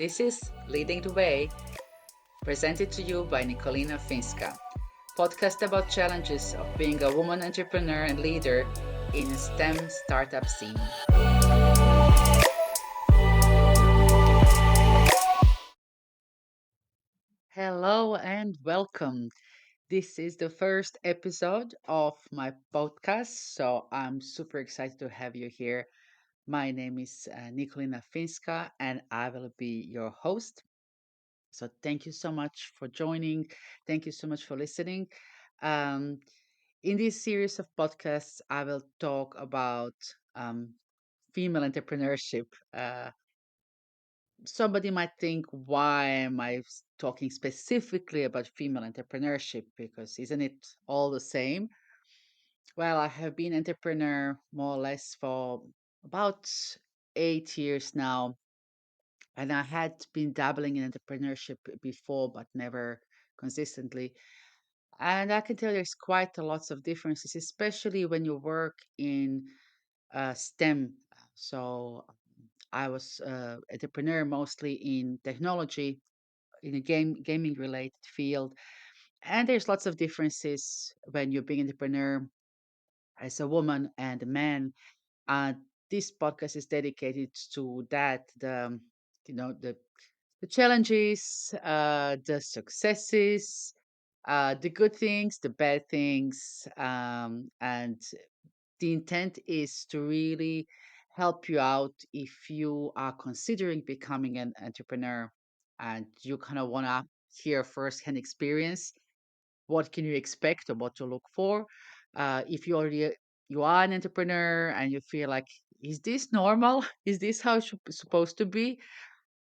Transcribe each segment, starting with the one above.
This is Leading the Way, presented to you by Nikolina Finska, podcast about challenges of being a woman entrepreneur and leader in a STEM startup scene. Hello and welcome. This is the first episode of my podcast, so I'm super excited to have you here. My name is Nikolina Finska, and I will be your host. So thank you so much for joining. Thank you so much for listening. Um, in this series of podcasts, I will talk about um, female entrepreneurship. Somebody might think, why am I talking specifically about female entrepreneurship? Because isn't it all the same? Well, I have been entrepreneur more or less for about 8 years now, and I had been dabbling in entrepreneurship before, but never consistently. And I can tell there's quite a lots of differences, especially when you work in STEM. So I was entrepreneur mostly in technology, in a gaming related field, and there's lots of differences when you're being entrepreneur as a woman and a man. Uh, this podcast is dedicated to that. The challenges, the successes, the good things, the bad things, and the intent is to really help you out if you are considering becoming an entrepreneur and you kind of want to hear firsthand experience. What can you expect or what to look for? If you are an entrepreneur and you feel like, is this normal? Is this how it's supposed to be?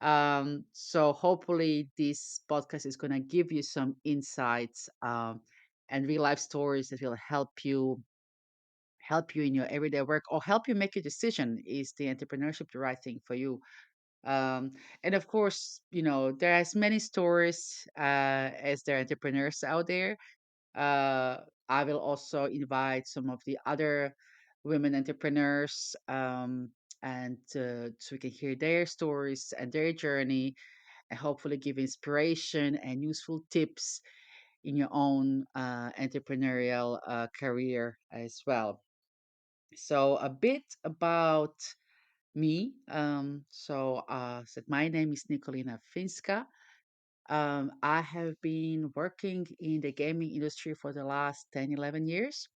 So hopefully this podcast is going to give you some insights and real life stories that will help you in your everyday work or help you make a decision. Is the entrepreneurship the right thing for you? Um, and of course, there are as many stories as there are entrepreneurs out there. uh, I will also invite some of the other women entrepreneurs, and so we can hear their stories and their journey, and hopefully give inspiration and useful tips in your own entrepreneurial career as well. So a bit about me. So my name is Nikolina Finska. I have been working in the gaming industry for the last 10, 11 years,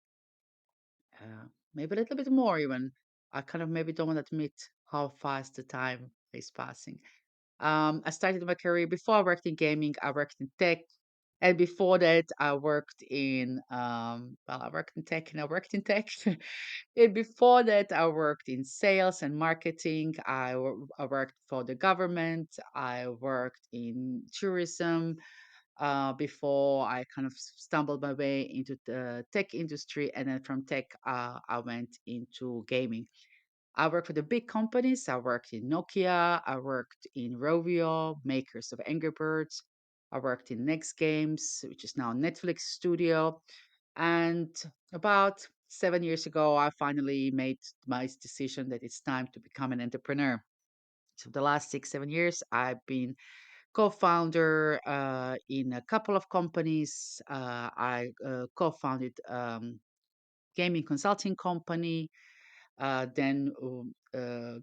maybe a little bit more even. I kind of maybe don't want to admit how fast the time is passing. I started my career before I worked in gaming. I worked in tech, and before that, I worked in I worked in tech and I worked in tech. And before that, I worked in sales and marketing. I worked for the government. I worked in tourism. Before I kind of stumbled my way into the tech industry, and then from tech, I went into gaming. I worked for the big companies. I worked in Nokia. I worked in Rovio, makers of Angry Birds. I worked in Next Games, which is now Netflix Studio. And about 7 years ago, I finally made my decision that it's time to become an entrepreneur. So the last 6, 7 years, I've been co-founder in a couple of companies. I co-founded gaming consulting company, then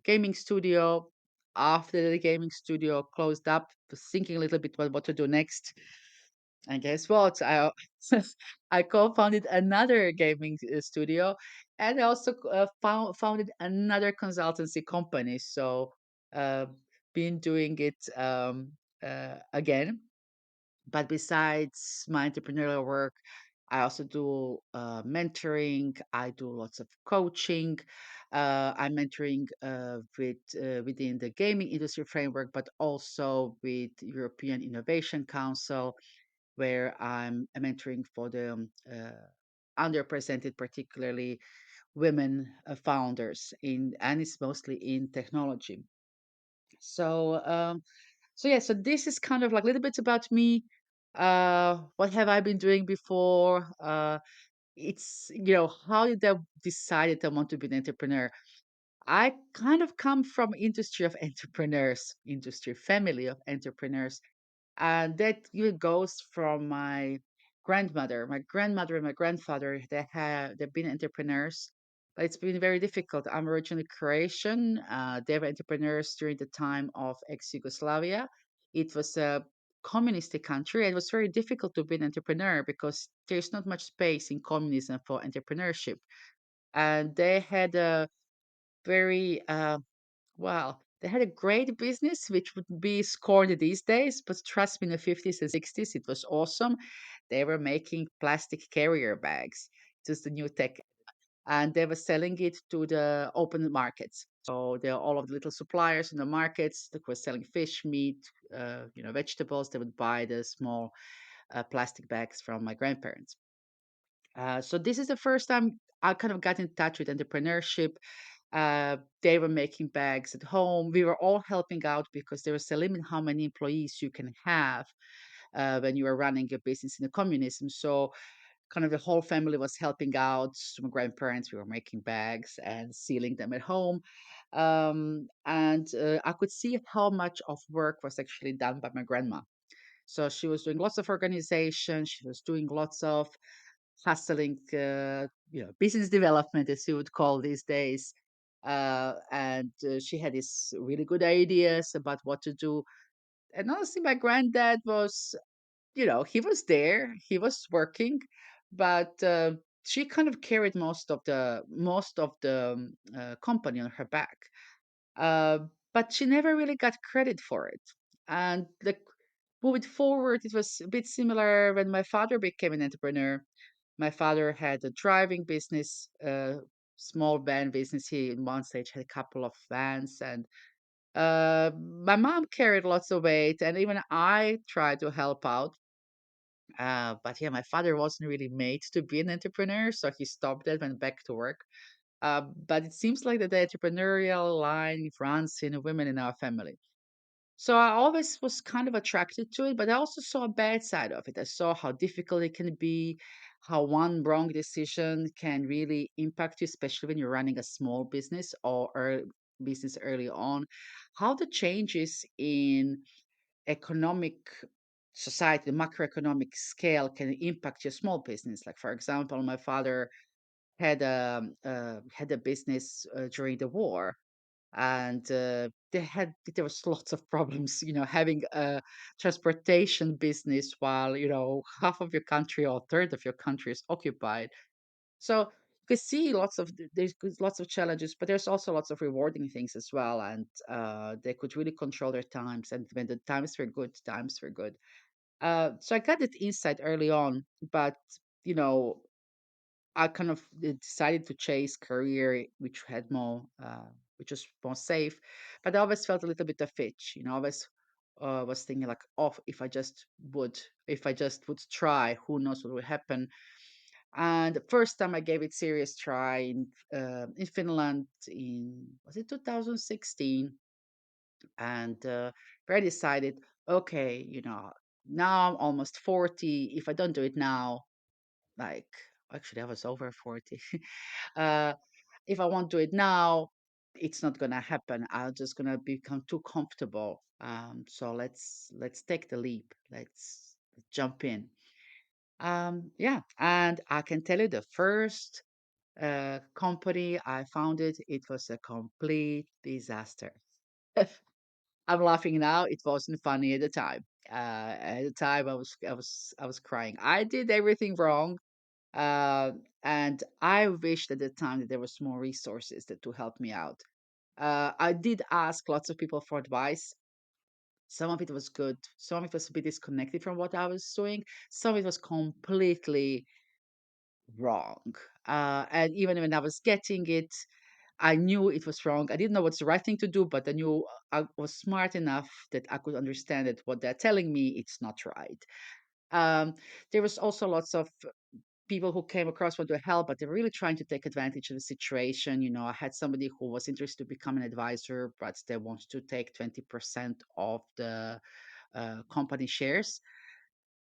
gaming studio. After the gaming studio closed up, was thinking a little bit about what to do next. And guess what? I I co-founded another gaming studio, and I also founded another consultancy company. So, uh, been doing it again. But besides my entrepreneurial work, I also do mentoring. I do lots of coaching. I'm mentoring within the gaming industry framework, but also with European Innovation Council, where I'm mentoring for the underrepresented, particularly women founders and it's mostly in technology. So, so this is kind of like a little bit about me. What have I been doing before? It's how did I decide that I want to be an entrepreneur? I kind of come from industry of entrepreneurs, industry family of entrepreneurs, and that even goes from my grandmother. My grandmother and my grandfather, they've been entrepreneurs, but it's been very difficult. I'm originally Croatian. They were entrepreneurs during the time of ex-Yugoslavia. It was a communistic country, and it was very difficult to be an entrepreneur because there's not much space in communism for entrepreneurship. And they had a very well, they had a great business, which would be scorned these days, but trust me, in the 50s and 60s, it was awesome. They were making plastic carrier bags, just the new tech, and they were selling it to the open markets. So there are all of the little suppliers in the markets that were selling fish, meat, vegetables. They would buy the small plastic bags from my grandparents. So this is the first time I kind of got in touch with entrepreneurship. They were making bags at home. We were all helping out because there was a limit how many employees you can have when you are running a business in the communism. So kind of the whole family was helping out. My grandparents, we were making bags and sealing them at home. And I could see how much of work was actually done by my grandma. So she was doing lots of organization. She was doing lots of hustling, business development, as you would call these days. And she had these really good ideas about what to do. And honestly, my granddad was, he was there, he was working, but she kind of carried most of the company on her back. Uh, but she never really got credit for it. And moving forward, it was a bit similar when my father became an entrepreneur. My father had a driving business, small van business. He, in one stage, had a couple of vans, and my mom carried lots of weight, and even I tried to help out. But yeah, my father wasn't really made to be an entrepreneur, so he stopped that, went back to work. But it seems like that the entrepreneurial line runs in the women in our family. So I always was kind of attracted to it, but I also saw a bad side of it. I saw how difficult it can be, how one wrong decision can really impact you, especially when you're running a small business or business early on. How the changes in economic society, the macroeconomic scale can impact your small business. Like for example, my father had a business during the war, and there was lots of problems, having a transportation business while half of your country or a third of your country is occupied. So you could see lots of challenges, but there's also lots of rewarding things as well. And they could really control their times, and when the times were good. So I got that insight early on, but you know I kind of decided to chase career which was more safe, but I always felt a little bit of itch. I always was thinking like, oh, if I just would try, who knows what would happen. And the first time I gave it serious try in Finland in was it 2016, and where I decided, okay, now I'm almost 40. If I don't do it now, like actually I was over 40. uh, if I won't do it now, it's not gonna happen. I'm just gonna become too comfortable. So let's take the leap. Let's jump in. Yeah, and I can tell you the first company I founded, it was a complete disaster. I'm laughing now. It wasn't funny at the time. At the time, I was crying. I did everything wrong. Uh, and I wished at the time that there was more resources to help me out. I did ask lots of people for advice. Some of it was good. Some of it was a bit disconnected from what I was doing. Some of it was completely wrong. And even when I was getting it, I knew it was wrong. I didn't know what's the right thing to do, but I knew I was smart enough that I could understand that what they're telling me, it's not right. Um, there was also lots of people who came across want to help, but they're really trying to take advantage of the situation. I had somebody who was interested to become an advisor, but they wanted to take 20% of the company shares.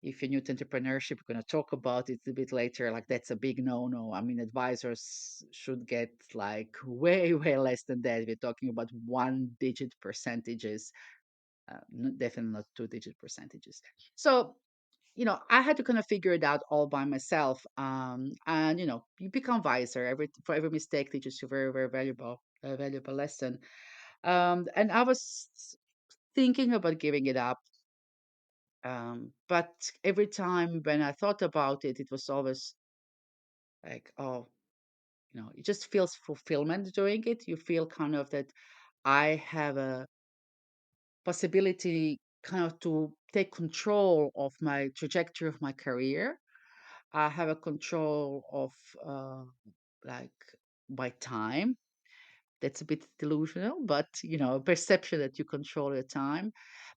if you're new to entrepreneurship, we're going to talk about it a bit later. Like that's a big no-no. I mean, advisors should get like way, way less than that. We're talking about one-digit percentages, definitely not two-digit percentages. So, I had to kind of figure it out all by myself. And you become wiser. For every mistake teaches you very, very valuable lesson. And I was thinking about giving it up. But every time when I thought about it, it was always like, oh, it just feels fulfillment doing it. You feel kind of that I have a possibility kind of to take control of my trajectory of my career. I have a control of like my time. That's a bit delusional, but perception that you control your time.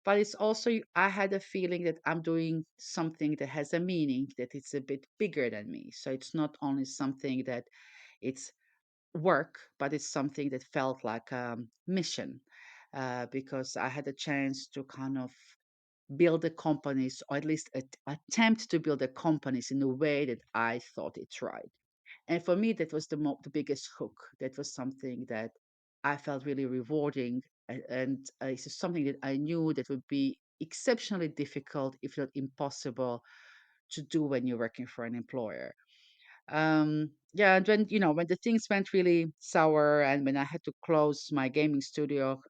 But it's also I had a feeling that I'm doing something that has a meaning, that it's a bit bigger than me. So it's not only something that it's work, but it's something that felt like a mission, because I had a chance to kind of build the companies, or at least attempt to build the companies in a way that I thought it's right. And for me, that was the biggest hook. That was something that I felt really rewarding, and it's something that I knew that would be exceptionally difficult, if not impossible, to do when you're working for an employer. Yeah, and when the things went really sour, and when I had to close my gaming studio,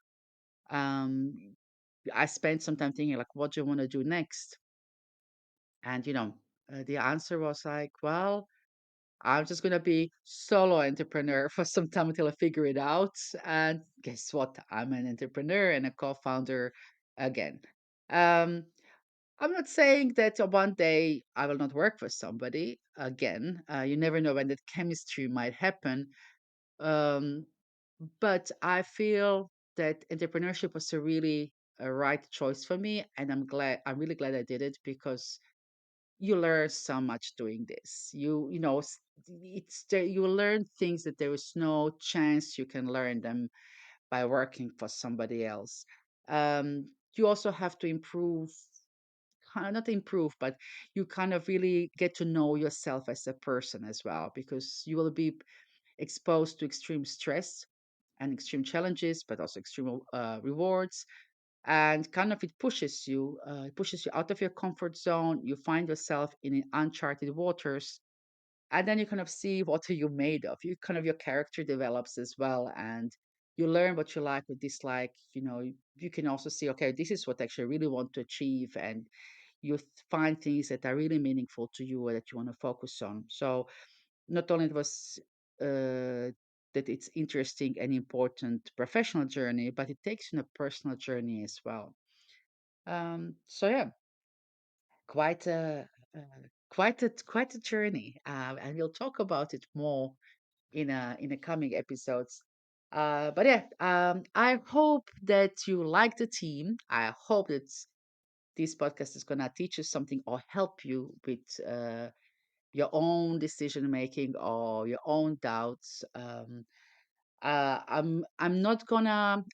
um, I spent some time thinking like, what do you want to do next? And the answer was like, well, I'm just gonna be solo entrepreneur for some time until I figure it out. And guess what? I'm an entrepreneur and a co-founder again. Um, I'm not saying that one day I will not work for somebody again. You never know when that chemistry might happen. Um, but I feel that entrepreneurship was a right choice for me, and I'm really glad I did it, because you learn so much doing this. You learn things that there is no chance you can learn them by working for somebody else. You also have to improve, kind of not improve, but you kind of really get to know yourself as a person as well, because you will be exposed to extreme stress and extreme challenges, but also extreme rewards. And kind of it pushes you out of your comfort zone. You find yourself in uncharted waters, and then you kind of see what are you made of. You kind of your character develops as well, and you learn what you like or dislike. You can also see, okay, this is what I actually really want to achieve, and you find things that are really meaningful to you or that you want to focus on. So not only it was that it's interesting and important professional journey, but it takes you on a personal journey as well. So yeah, quite a quite a journey, and we'll talk about it more in the coming episodes. But yeah, I hope that you like the team. I hope that this podcast is gonna teach you something or help you with your own decision making or your own doubts. I'm not gonna.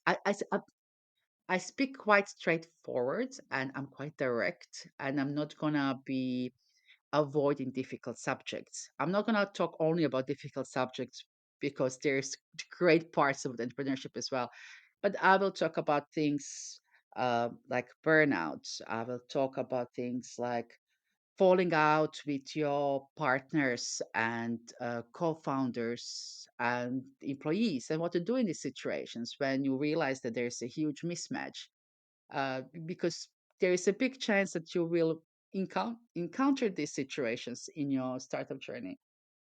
I speak quite straightforward, and I'm quite direct, and I'm not gonna be avoiding difficult subjects. I'm not gonna talk only about difficult subjects, because there's great parts of entrepreneurship as well. But I will talk about things like burnout. I will talk about things like falling out with your partners and co-founders and employees, and what to do in these situations when you realize that there's a huge mismatch, because there is a big chance that you will encounter these situations in your startup journey.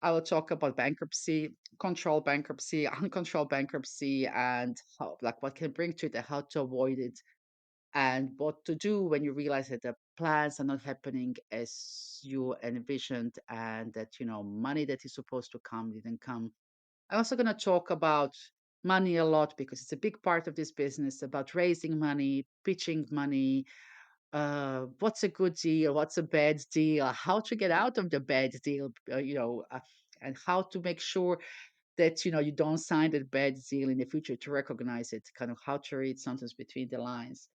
I will talk about bankruptcy, controlled bankruptcy, uncontrolled bankruptcy, and how, like, what can bring to it, and how to avoid it, and what to do when you realize that the plans are not happening as you envisioned, and that money that is supposed to come didn't come. I'm also going to talk about money a lot, because it's a big part of this business, about raising money, pitching money, what's a good deal, what's a bad deal, how to get out of the bad deal, and how to make sure that you don't sign that bad deal in the future, to recognize it, kind of how to read sometimes between the lines.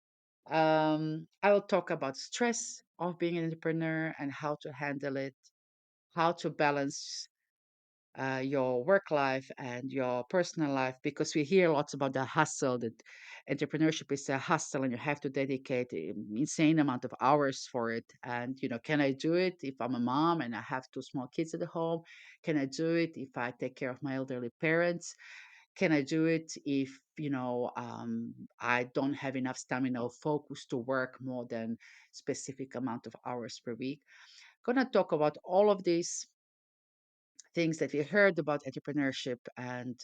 I will talk about stress of being an entrepreneur and how to handle it, how to balance your work life and your personal life, because we hear lots about the hustle, that entrepreneurship is a hustle and you have to dedicate an insane amount of hours for it. And can I do it if I'm a mom and I have two small kids at home? Can I do it if I take care of my elderly parents? Can I do it if I don't have enough stamina or focus to work more than specific amount of hours per week? Gonna talk about all of these things that we heard about entrepreneurship, and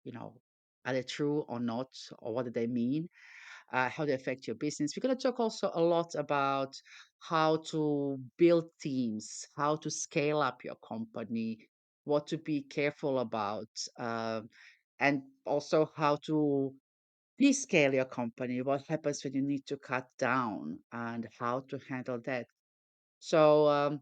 you know are they true or not, or what do they mean, how they affect your business. We're going to talk also a lot about how to build teams, how to scale up your company, what to be careful about, and also how to descale your company, what happens when you need to cut down, and how to handle that. So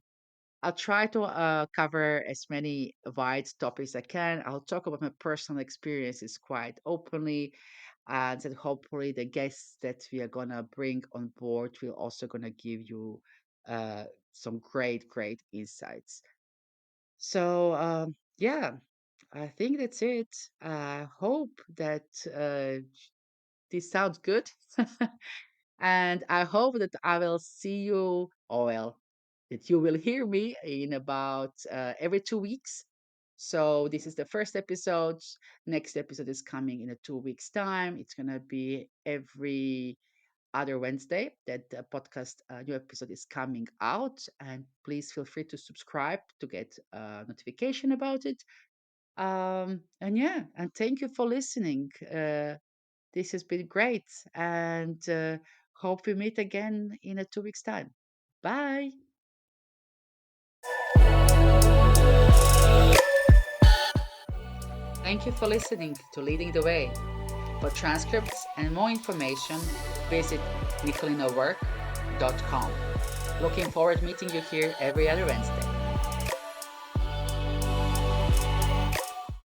I'll try to cover as many wide topics I can. I'll talk about my personal experiences quite openly, and then hopefully the guests that we are gonna bring on board will also gonna give you uh, some great insights. So yeah, I think that's it. I hope that this sounds good. And I hope that I will see you, or well, that you will hear me in about every 2 weeks. So this is the first episode. Next episode is coming in a 2 weeks time. It's gonna be every other Wednesday that the podcast new episode is coming out. And please feel free to subscribe to get a notification about it. And yeah, and thank you for listening. This has been great, and hope we meet again in a 2 weeks' time. Bye. Thank you for listening to Leading the Way. For transcripts and more information, visit nikolinawork.com. Looking forward to meeting you here every other Wednesday.